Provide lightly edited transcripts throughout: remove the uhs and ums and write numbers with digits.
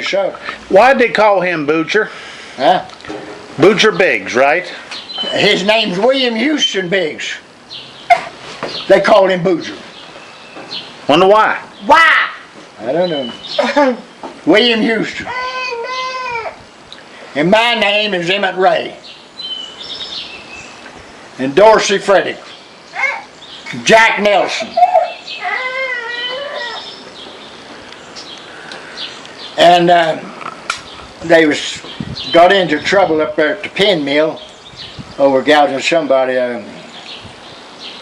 So, Why'd they call him Boocher? huh? Boocher Biggs, right? His name's William Houston Biggs. They called him Boocher. Wonder why? Why? I don't know. William Houston. And my name is Emmett Ray. And Dorsey Frederick. Jack Nelson. And they got into trouble up there at the pen mill over gouging somebody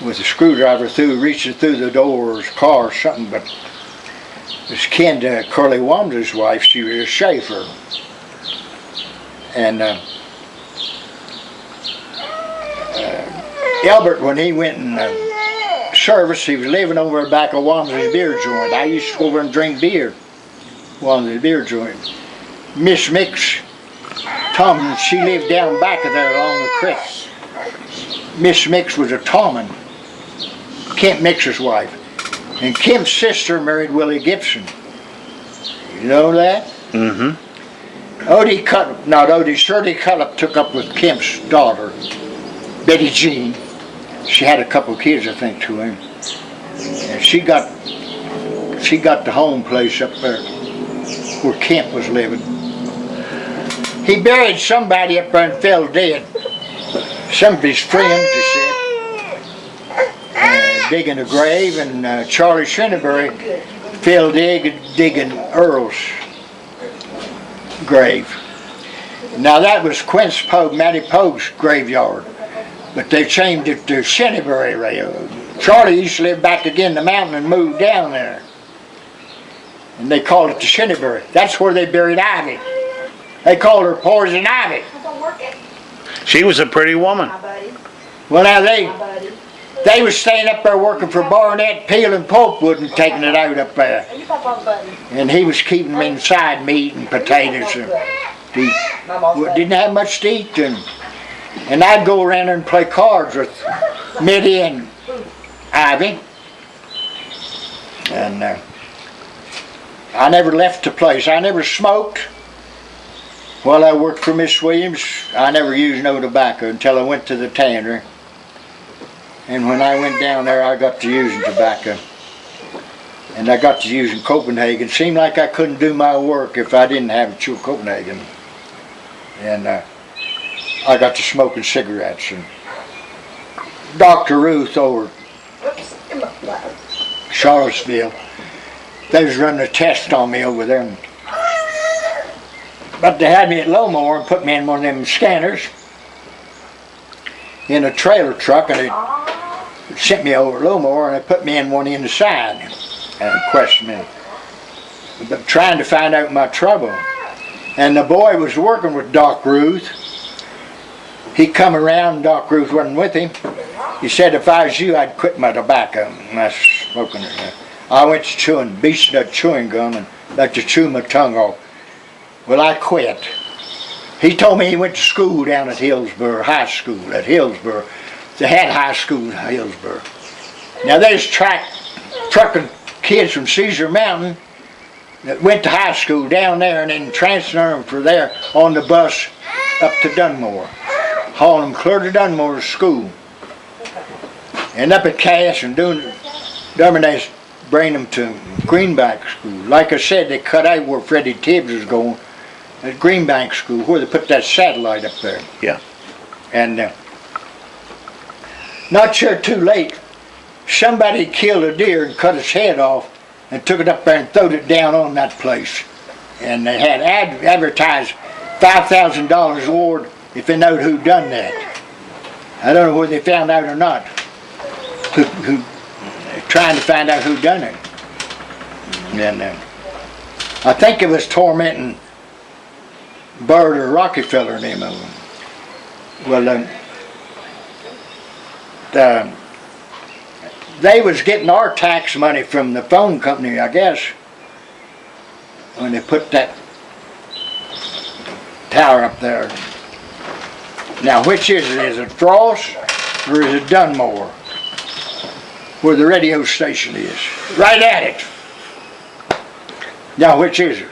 with a screwdriver reaching through the door of his car or something. But it was kin to Curly Wamsley's wife. She was a Schaefer. And Albert, when he went in service, he was living over back of Wamsley's beer joint. I used to go over and drink beer. Wamsley's beer joint. Miss Mix Thompson, she lived down back of there along the creek. Miss Mix was a Tommen, Kemp Mix's wife. And Kemp's sister married Willie Gibson. You know that? Mm-hmm. Shirley Cullop took up with Kemp's daughter, Betty Jean. She had a couple of kids, I think, to him. And she got the home place up there where Kemp was living. He buried somebody up there and fell dead. Some of his friends, he said, digging a grave, and Charlie Shinnebury fell digging Earl's grave. Now that was Quince Pogue, Matty Pogue's graveyard, but they changed it to Shinnebury Railroad. Charlie used to live back again the mountain and moved down there, and they called it the Shinnebury. That's where they buried Ivy. They called her Poison Ivy. She was a pretty woman. Well, now they was staying up there working for Barnett, Peel, and Popewood and taking it out up there. And he was keeping them inside, meat and potatoes. He didn't have much to eat. And I'd go around there and play cards with Mitty and Ivy. And I never left the place. I never smoked. While I worked for Miss Williams, I never used no tobacco until I went to the tannery. And when I went down there, I got to using tobacco. And I got to using Copenhagen. It seemed like I couldn't do my work if I didn't have a chew of Copenhagen. And I got to smoking cigarettes. And Dr. Ruth over Charlottesville, they was running a test on me over there. But they had me at Lowmore and put me in one of them scanners in a trailer truck, and they sent me over to Lowmore and they put me in one in the side and questioned me, but trying to find out my trouble. And the boy was working with Doc Ruth. He come around, Doc Ruth wasn't with him. He said, if I was you, I'd quit my tobacco. And I was smoking it. I went to chewing, beast that chewing gum and like to chew my tongue off. Well, I quit. He told me he went to school down at Hillsboro, high school at Hillsboro. They had high school in Hillsboro. Now there's trucking kids from Cedar Mountain that went to high school down there and then transferred them from there on the bus up to Dunmore. Hauling them clear to Dunmore to school. And up at Cass and doing they bring them to Greenbank School. Like I said, they cut out where Freddie Tibbs was going at Greenbank School, where they put that satellite up there. Yeah. And not sure too late, somebody killed a deer and cut its head off and took it up there and throwed it down on that place. And they had advertised $5,000 reward if they knowed who done that. I don't know whether they found out or not. Who trying to find out who done it. And I think it was tormenting Bird or Rockefeller and them of them. Well, they was getting our tax money from the phone company, I guess, when they put that tower up there. Now, which is it? Is it Frost or is it Dunmore? Where the radio station is. Right at it. Now, which is it?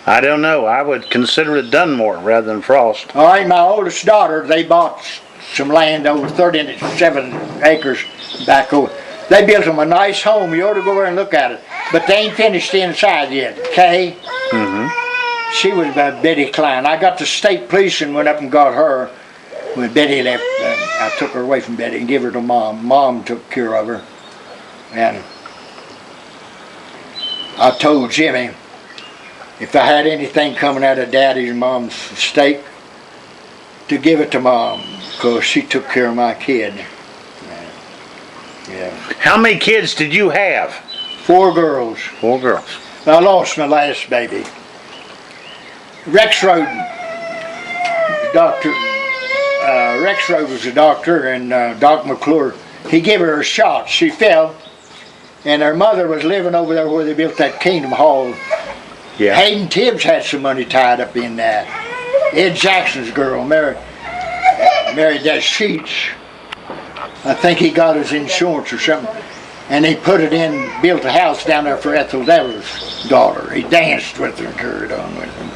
I don't know. I would consider it Dunmore rather than Frost. All right, my oldest daughter, they bought some land over 37 acres back over. They built them a nice home. You ought to go over and look at it. But they ain't finished the inside yet. Kay, she was about Betty Klein. I got the state police and went up and got her. When Betty left, I took her away from Betty and gave her to Mom. Mom took care of her. And I told Jimmy, if I had anything coming out of Daddy's and Mom's estate, to give it to Mom, because she took care of my kid. Yeah. How many kids did you have? 4 girls. 4 girls. I lost my last baby. Rex Roden, Dr. Rex Roden was a doctor, and Doc McClure, he gave her a shot. She fell, and her mother was living over there where they built that Kingdom Hall. Yeah. Hayden Tibbs had some money tied up in that. Ed Jackson's girl married that Sheets. I think he got his insurance or something. And he put it in, built a house down there for Ethel Della's daughter. He danced with her and carried on with her.